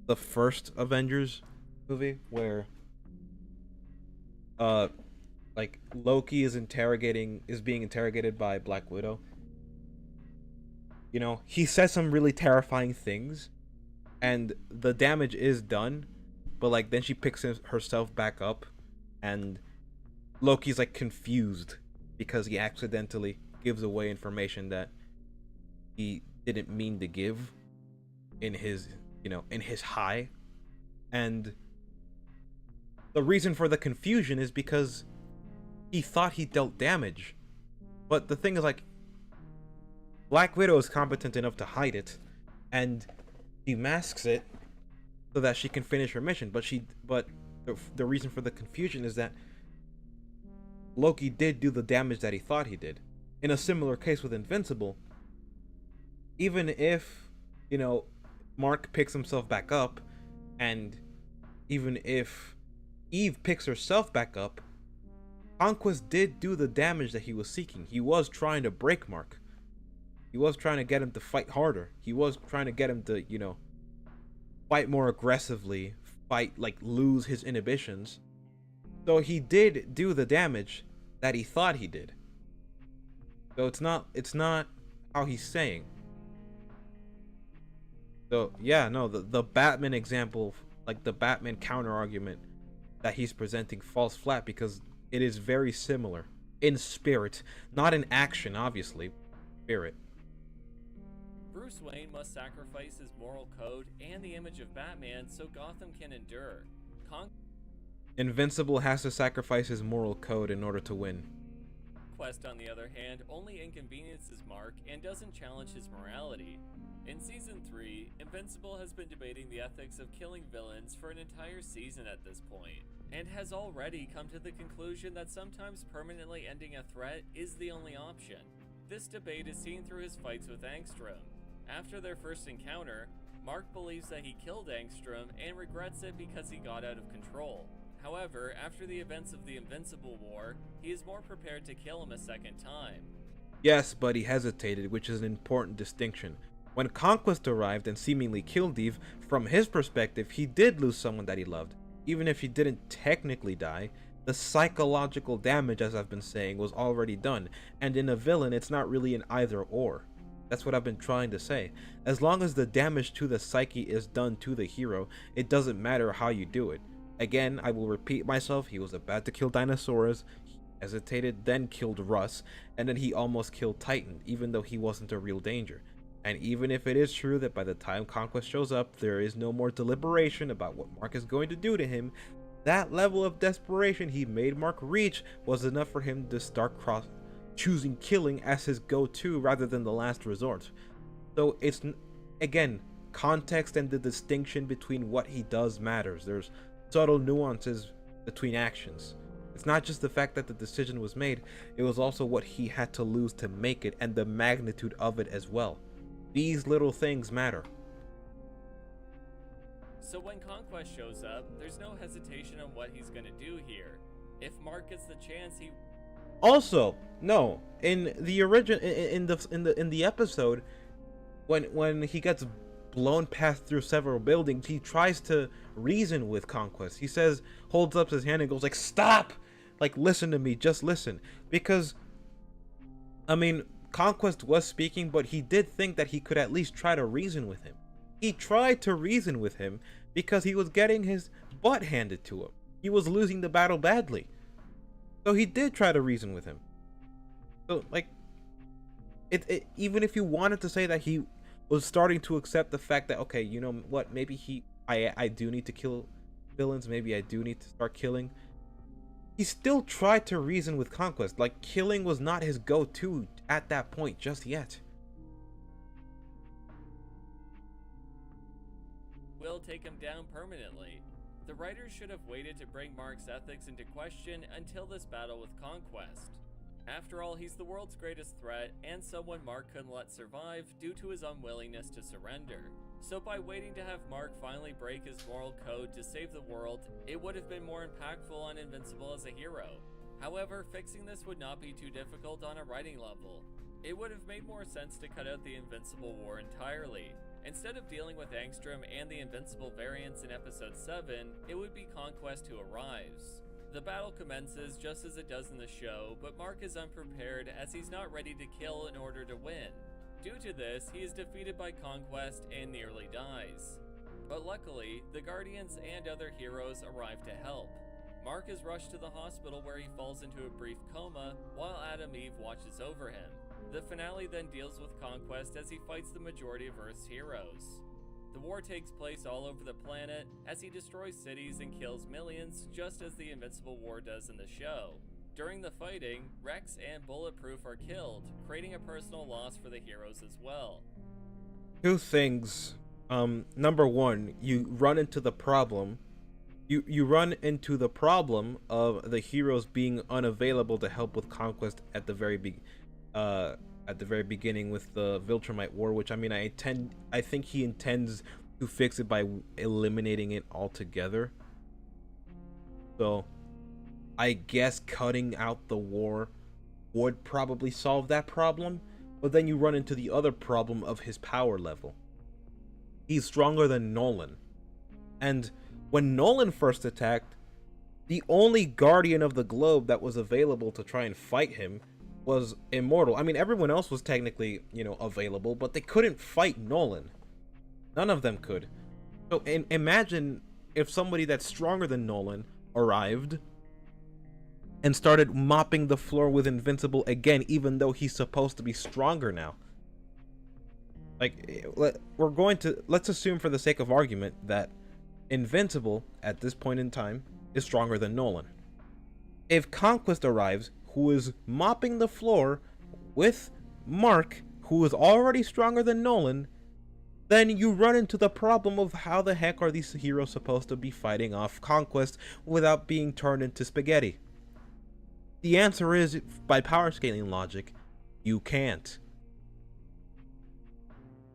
the first Avengers movie where like Loki is being interrogated by Black Widow. He says some really terrifying things and the damage is done, but like then she picks herself back up and Loki's like confused because he accidentally gives away information that he didn't mean to give in his high. And the reason for the confusion is because he thought he dealt damage. But the thing is, like, Black Widow is competent enough to hide it, and she masks it so that she can finish her mission. But the reason for the confusion is that Loki did do the damage that he thought he did. In a similar case with Invincible, even if, Mark picks himself back up, and even if Eve picks herself back up, Conquest did do the damage that he was seeking. He was trying to break Mark. He was trying to get him to fight harder. He was trying to get him to, fight more aggressively, lose his inhibitions. So he did do the damage that he thought he did. So it's not how he's saying. So yeah, no, the Batman example, like the Batman counter argument that he's presenting, falls flat because it is very similar in spirit, not in action, obviously. Spirit. Bruce Wayne must sacrifice his moral code and the image of Batman so Gotham can endure. Invincible has to sacrifice his moral code in order to win. Conquest, on the other hand, only inconveniences Mark and doesn't challenge his morality. In Season 3, Invincible has been debating the ethics of killing villains for an entire season at this point, and has already come to the conclusion that sometimes permanently ending a threat is the only option. This debate is seen through his fights with Angstrom. After their first encounter, Mark believes that he killed Angstrom and regrets it because he got out of control. However, after the events of the Invincible War, he is more prepared to kill him a second time. Yes, but he hesitated, which is an important distinction. When Conquest arrived and seemingly killed Eve, from his perspective, he did lose someone that he loved. Even if he didn't technically die, the psychological damage, as I've been saying, was already done. And in a villain, it's not really an either or. That's what I've been trying to say. As long as the damage to the psyche is done to the hero, it doesn't matter how you do it. Again, I will repeat myself, he was about to kill Dinosaurus, he hesitated, then killed Russ, and then he almost killed Titan, even though he wasn't a real danger. And even if it is true that by the time Conquest shows up, there is no more deliberation about what Mark is going to do to him, that level of desperation he made Mark reach was enough for him to start choosing killing as his go-to rather than the last resort. So it's, again, context and the distinction between what he does matters. There's subtle nuances between actions. It's not just the fact that the decision was made, it was also what he had to lose to make it and the magnitude of it as well. These little things matter. So when Conquest shows up, there's no hesitation on what he's gonna do here. If Mark gets the chance, he also, no, in the origin in the episode when he gets blown past through several buildings, he tries to reason with Conquest. He says, holds up his hand and goes like, "Stop! Like, listen to me, just listen." Because, I mean, Conquest was speaking, but he did think that he could at least try to reason with him. He tried to reason with him because he was getting his butt handed to him. He was losing the battle badly. So he did try to reason with him. So, like, even if you wanted to say that he was starting to accept the fact that, okay, you know what, maybe I do need to kill villains, maybe I do need to start killing, he still tried to reason with Conquest. Like, killing was not his go-to at that point just yet. Will take him down permanently. The writers should have waited to bring Mark's ethics into question until this battle with Conquest. After all, he's the world's greatest threat, and someone Mark couldn't let survive due to his unwillingness to surrender. So by waiting to have Mark finally break his moral code to save the world, it would have been more impactful on Invincible as a hero. However, fixing this would not be too difficult on a writing level. It would have made more sense to cut out the Invincible War entirely. Instead of dealing with Angstrom and the Invincible variants in Episode 7, it would be Conquest who arrives. The battle commences just as it does in the show, but Mark is unprepared as he's not ready to kill in order to win. Due to this, he is defeated by Conquest and nearly dies. But luckily, the Guardians and other heroes arrive to help. Mark is rushed to the hospital where he falls into a brief coma while Adam Eve watches over him. The finale then deals with Conquest as he fights the majority of Earth's heroes. The war takes place all over the planet as he destroys cities and kills millions, just as the Invincible War does in the show. During the fighting, Rex and Bulletproof are killed, creating a personal loss for the heroes as well. Two things. Number one, you run into the problem. You run into the problem of the heroes being unavailable to help with Conquest at the very beginning with the Viltrumite War, which, I mean, I think he intends to fix it by eliminating it altogether. So I guess cutting out the war would probably solve that problem, but then you run into the other problem of his power level. He's stronger than Nolan, and when Nolan first attacked, the only Guardian of the Globe that was available to try and fight him was Immortal. I mean, everyone else was technically, available, but they couldn't fight Nolan. None of them could. So imagine if somebody that's stronger than Nolan arrived and started mopping the floor with Invincible again, even though he's supposed to be stronger now. Like, let's assume for the sake of argument that Invincible, at this point in time, is stronger than Nolan. If Conquest arrives, who is mopping the floor with Mark, who is already stronger than Nolan, then you run into the problem of how the heck are these heroes supposed to be fighting off Conquest without being turned into spaghetti? The answer is, by power scaling logic, you can't.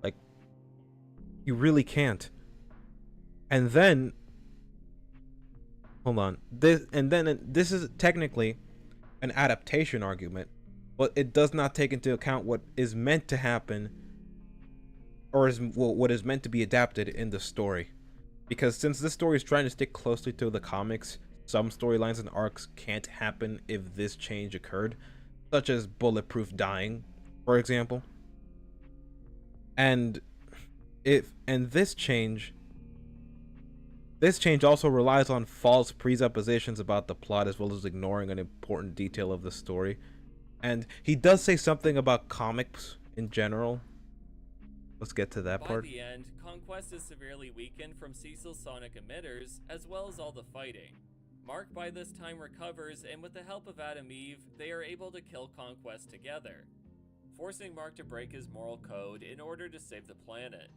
Like, you really can't. And then, hold on, this is technically an adaptation argument, but it does not take into account what is meant to happen, or what is meant to be adapted in the story. Because since this story is trying to stick closely to the comics, some storylines and arcs can't happen if this change occurred, such as Bulletproof dying, for example. And this change also relies on false presuppositions about the plot, as well as ignoring an important detail of the story. And he does say something about comics in general. Let's get to that part. By the end, Conquest is severely weakened from Cecil's sonic emitters, as well as all the fighting. Mark by this time recovers, and with the help of Adam Eve, they are able to kill Conquest together, forcing Mark to break his moral code in order to save the planet.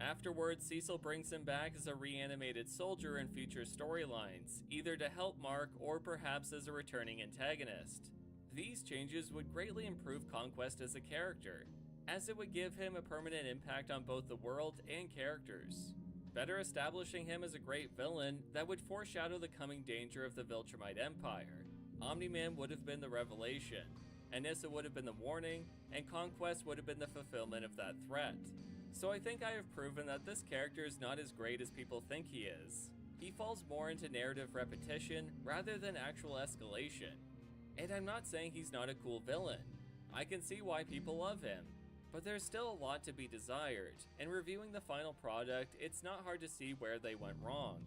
Afterwards, Cecil brings him back as a reanimated soldier in future storylines, either to help Mark or perhaps as a returning antagonist. These changes would greatly improve Conquest as a character, as it would give him a permanent impact on both the world and characters, better establishing him as a great villain that would foreshadow the coming danger of the Viltrumite Empire. Omni-Man would have been the revelation, Anissa would have been the warning, and Conquest would have been the fulfillment of that threat. So I think I have proven that this character is not as great as people think he is. He falls more into narrative repetition rather than actual escalation. And I'm not saying he's not a cool villain. I can see why people love him. But there's still a lot to be desired, and reviewing the final product, it's not hard to see where they went wrong.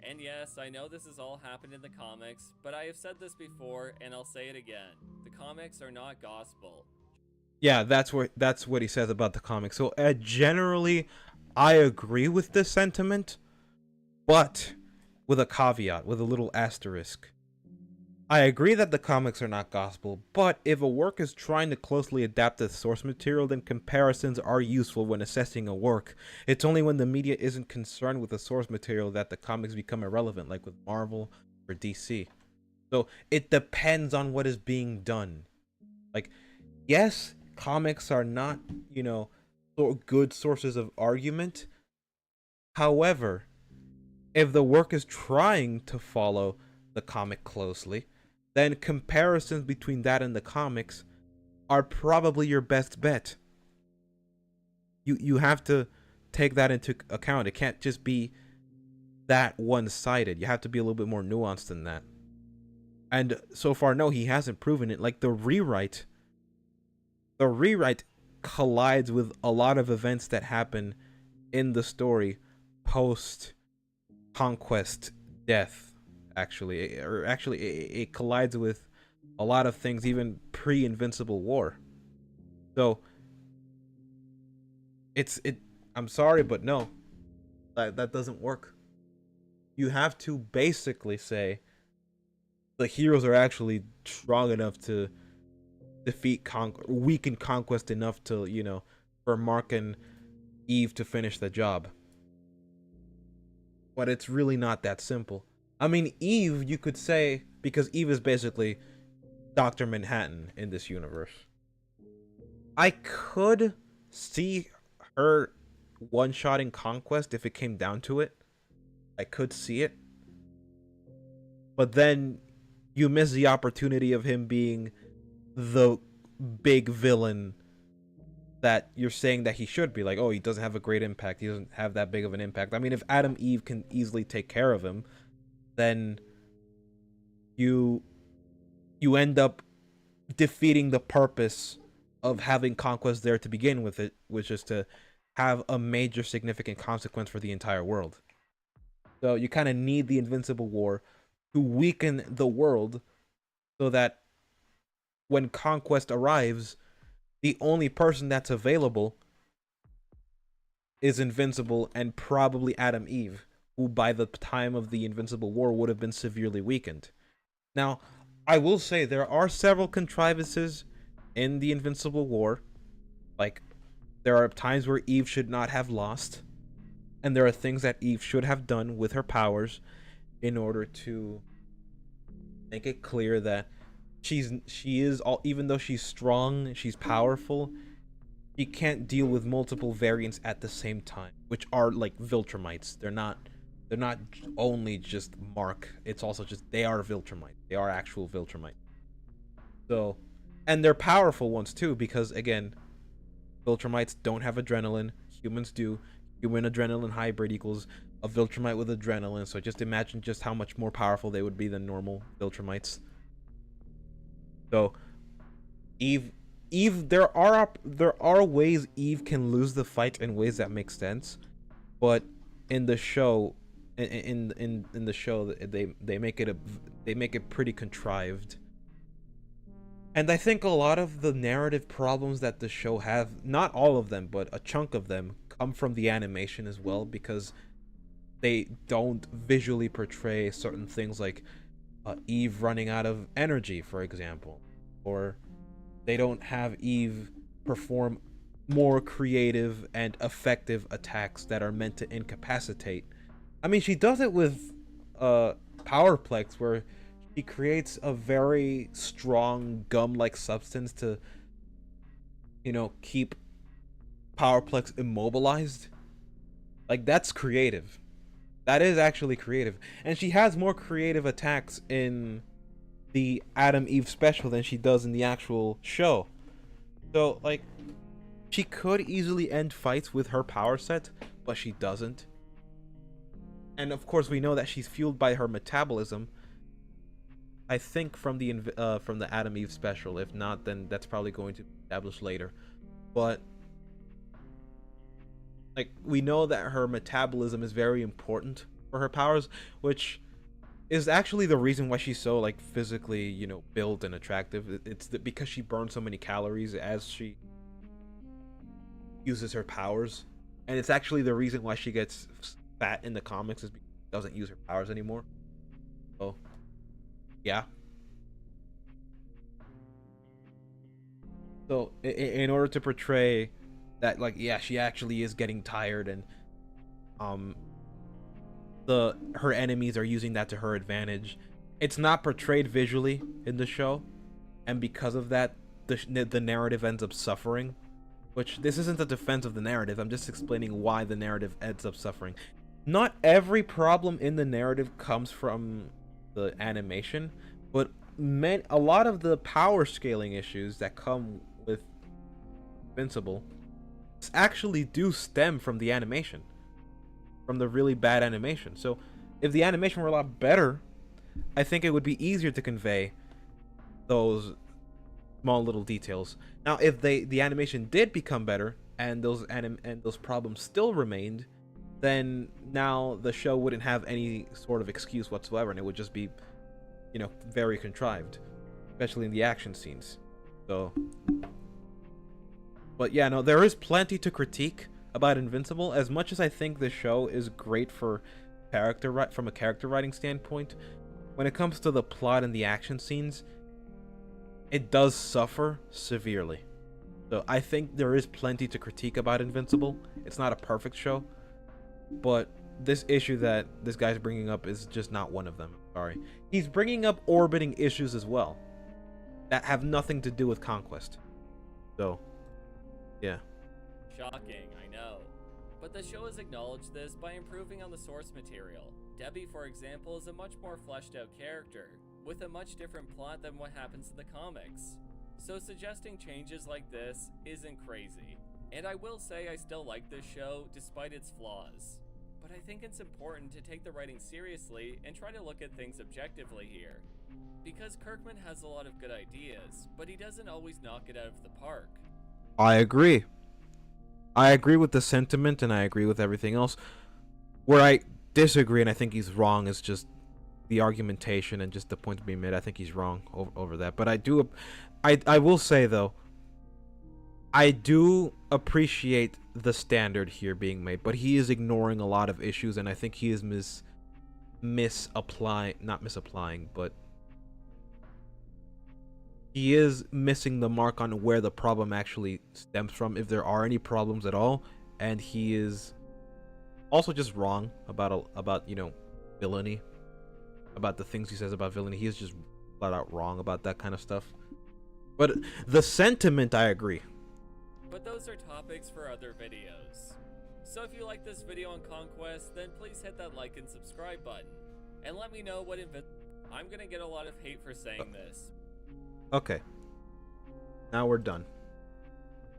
And yes, I know this has all happened in the comics, but I have said this before, and I'll say it again. The comics are not gospel. Yeah, that's what he says about the comics. So generally, I agree with this sentiment, but with a caveat, with a little asterisk. I agree that the comics are not gospel, but if a work is trying to closely adapt the source material, then comparisons are useful when assessing a work. It's only when the media isn't concerned with the source material that the comics become irrelevant, like with Marvel or DC. So it depends on what is being done. Like, yes, comics are not, good sources of argument. However, if the work is trying to follow the comic closely, then comparisons between that and the comics are probably your best bet. You have to take that into account. It can't just be that one-sided. You have to be a little bit more nuanced than that. And so far, no, he hasn't proven it. Like the rewrite collides with a lot of events that happen in the story post Conquest death. Actually, it collides with a lot of things even pre-Invincible War. So I'm sorry, but no, that doesn't work. You have to basically say the heroes are actually strong enough to defeat weaken Conquest enough to, for Mark and Eve to finish the job. But it's really not that simple. I mean, Eve, you could say, because Eve is basically Dr. Manhattan in this universe. I could see her one-shotting Conquest if it came down to it. I could see it. But then you miss the opportunity of him being the big villain that you're saying that he should be. Like, oh, he doesn't have a great impact. He doesn't have that big of an impact. I mean, if Adam Eve can easily take care of him, then you end up defeating the purpose of having Conquest there to begin with, it which is to have a major significant consequence for the entire world. So you kind of need the Invincible War to weaken the world so that when Conquest arrives, the only person that's available is Invincible and probably Adam Eve, who by the time of the Invincible War would have been severely weakened. Now, I will say there are several contrivances in the Invincible War. Like, there are times where Eve should not have lost, and there are things that Eve should have done with her powers in order to make it clear that she is all, even though she's strong, she's powerful, she can't deal with multiple variants at the same time, which are like Viltrumites. They're not only just Mark. It's also just they are Viltrumites. They are actual Viltrumites. So, and they're powerful ones too, because again, Viltrumites don't have adrenaline. Humans do. Human adrenaline hybrid equals a Viltrumite with adrenaline. So just imagine just how much more powerful they would be than normal Viltrumites. So, Eve, there are ways Eve can lose the fight in ways that make sense, but in the show, in the show, they make it pretty contrived. And I think a lot of the narrative problems that the show have, not all of them, but a chunk of them, come from the animation as well, because they don't visually portray certain things like Eve running out of energy, for example, or they don't have Eve perform more creative and effective attacks that are meant to incapacitate. I mean, she does it with Powerplex, where she creates a very strong gum-like substance to, keep Powerplex immobilized. Like, that's creative. That is actually creative. And she has more creative attacks in the Adam Eve special than she does in the actual show. So, like, She could easily end fights with her power set, but she doesn't. And of course, we know that she's fueled by her metabolism. I think from the Adam Eve special. If not, then that's probably going to be established later. But like, we know that her metabolism is very important for her powers, which is actually the reason why she's so like physically, built and attractive. It's because she burns so many calories as she uses her powers, and it's actually the reason why she gets fat in the comics, is because she doesn't use her powers anymore. So, yeah. So, in order to portray that, like, yeah, she actually is getting tired, and her enemies are using that to her advantage. It's not portrayed visually in the show, and because of that, the narrative ends up suffering. Which, this isn't a defense of the narrative. I'm just explaining why the narrative ends up suffering. Not every problem in the narrative comes from the animation, but a lot of the power scaling issues that come with Invincible actually do stem from the animation, from the really bad animation. So if the animation were a lot better, I think it would be easier to convey those small little details. Now, if the animation did become better and those problems still remained, then now the show wouldn't have any sort of excuse whatsoever, and it would just be, very contrived, especially in the action scenes. So, but yeah, no, there is plenty to critique about Invincible. As much as I think the show is great from a character writing standpoint, when it comes to the plot and the action scenes, it does suffer severely. So I think there is plenty to critique about Invincible. It's not a perfect show, but this issue that this guy's bringing up is just not one of them. I'm sorry. He's bringing up orbiting issues as well that have nothing to do with Conquest. So, yeah. Shocking, I know. But the show has acknowledged this by improving on the source material. Debbie, for example, is a much more fleshed out character, with a much different plot than what happens in the comics. So suggesting changes like this isn't crazy. And I will say I still like this show despite its flaws. But I think it's important to take the writing seriously and try to look at things objectively here. Because Kirkman has a lot of good ideas, but he doesn't always knock it out of the park. I agree. I agree with the sentiment, and I agree with everything else. Where I disagree, and I think he's wrong, is just the argumentation and just the point being made. I think he's wrong over that. But I will say, though, I do appreciate the standard here being made, but he is ignoring a lot of issues, and I think he is not misapplying, but he is missing the mark on where the problem actually stems from, if there are any problems at all. And he is also just wrong about villainy, about the things he says about villainy. He is just flat out wrong about that kind of stuff. But the sentiment, I agree. But those are topics for other videos. So if you like this video on Conquest, then please hit that like and subscribe button. And let me know what I'm gonna get a lot of hate for saying this. Okay. Now we're done.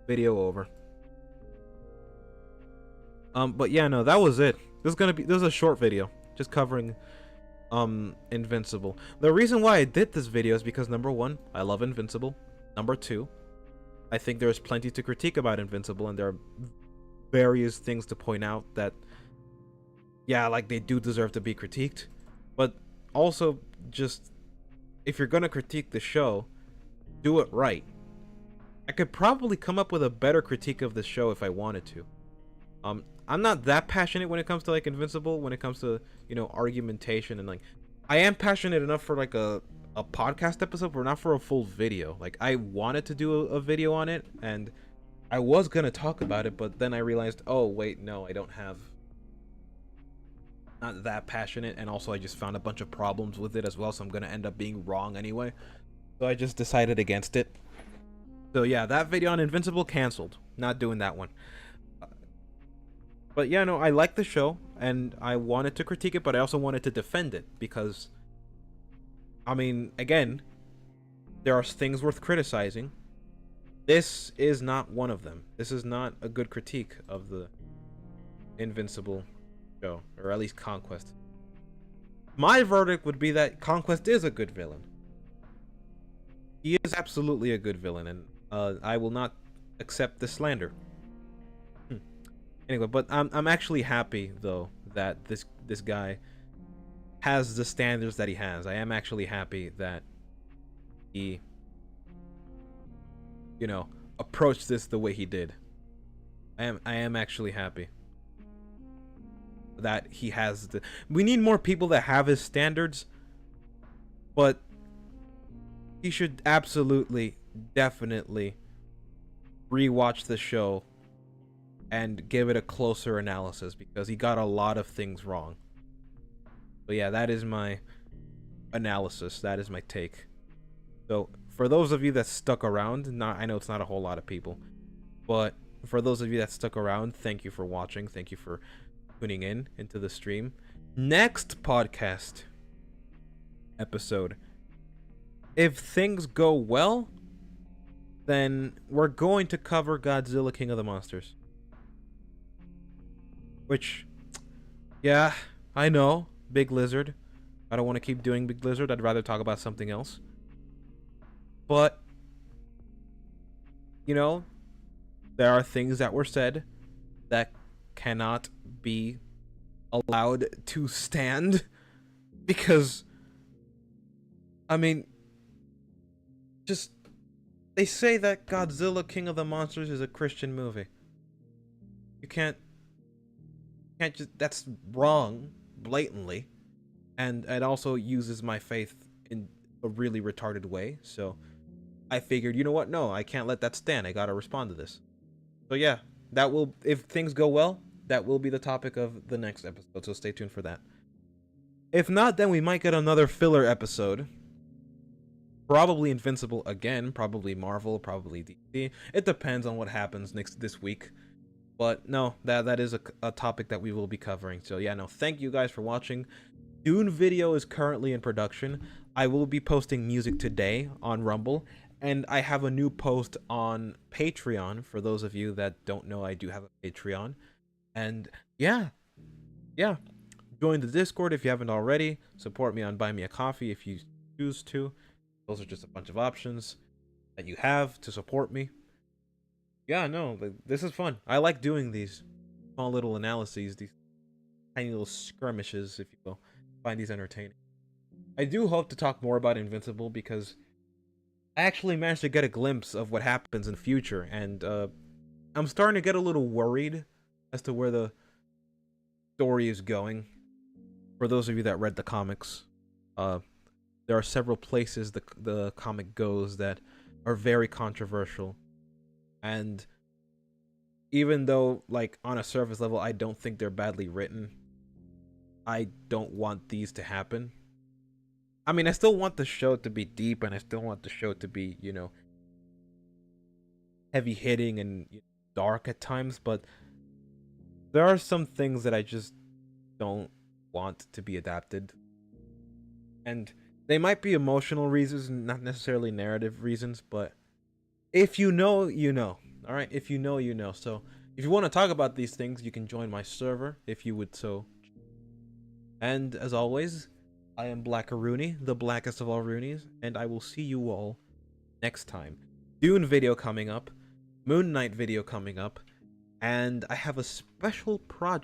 Video over. But yeah, no, that was it. This is a short video, just covering Invincible. The reason why I did this video is because, number one, I love Invincible. Number two, I think there's plenty to critique about Invincible, and there are various things to point out that, yeah, like, they do deserve to be critiqued. But also, just, if you're gonna critique the show, do it right. I could probably come up with a better critique of the show if I wanted to. I'm not that passionate when it comes to, like, Invincible, when it comes to, argumentation, and, like, I am passionate enough for, like, a podcast episode, but not for a full video. Like, I wanted to do a video on it, and I was gonna talk about it, but then I realized, oh, wait, no, I don't have... not that passionate, and also I just found a bunch of problems with it as well, so I'm gonna end up being wrong anyway. So I just decided against it. So yeah, that video on Invincible canceled. Not doing that one. But yeah, no, I like the show, and I wanted to critique it, but I also wanted to defend it, because, I mean, again, there are things worth criticizing, This is not one of them. This is not a good critique of the Invincible show, or at least Conquest. My verdict would be that Conquest is a good villain. He is absolutely a good villain, and I will not accept the slander. Anyway, but I'm actually happy though that this guy has the standards that he has. I am actually happy that he, approached this the way he did. I am actually happy that he has the. We need more people that have his standards, but he should absolutely, definitely rewatch the show and give it a closer analysis, because he got a lot of things wrong. But yeah, that is my analysis. That is my take. So for those of you that stuck around, I know it's not a whole lot of people, but for those of you that stuck around, thank you for watching. Thank you for tuning into the stream. Next podcast episode, if things go well, then we're going to cover Godzilla King of the Monsters. Which, yeah, I know, Big Lizard. I don't want to keep doing Big Lizard. I'd rather talk about something else. But, there are things that were said that cannot be allowed to stand, because, they say that Godzilla King of the Monsters is a Christian movie. You can't just, that's wrong, blatantly, and it also uses my faith in a really retarded way. So I figured, you know what, no, I can't let that stand. I gotta respond to this. So yeah, that will, if things go well, that will be the topic of the next episode, so stay tuned for that. If not, then we might get another filler episode. Probably Invincible again, probably Marvel, probably DC. It depends on what happens this week. But no, that is a topic that we will be covering. So yeah, no, thank you guys for watching. Dune video is currently in production. I will be posting music today on Rumble, and I have a new post on Patreon for those of you that don't know. I do have a Patreon. And yeah, join the Discord if you haven't already. Support me on Buy Me a Coffee if you choose to. Those are just a bunch of options that you have to support me. Yeah, no, this is fun. I like doing these small little analyses, these tiny little skirmishes, if you will. I find these entertaining. I do hope to talk more about Invincible, because I actually managed to get a glimpse of what happens in the future, and I'm starting to get a little worried as to where the story is going. For those of you that read the comics, there are several places the comic goes that are very controversial. And even though, like, on a surface level, I don't think they're badly written, I don't want these to happen. I still want the show to be deep, and I still want the show to be, heavy hitting and dark at times, but there are some things that I just don't want to be adapted. And they might be emotional reasons, not necessarily narrative reasons, but if you know, you know. All right, if you know, you know. So if you want to talk about these things, you can join my server if you would so. And as always, I am Blackaroony, the blackest of all Roonies, and I will see you all next time. Dune video coming up, Moon Knight video coming up, and I have a special project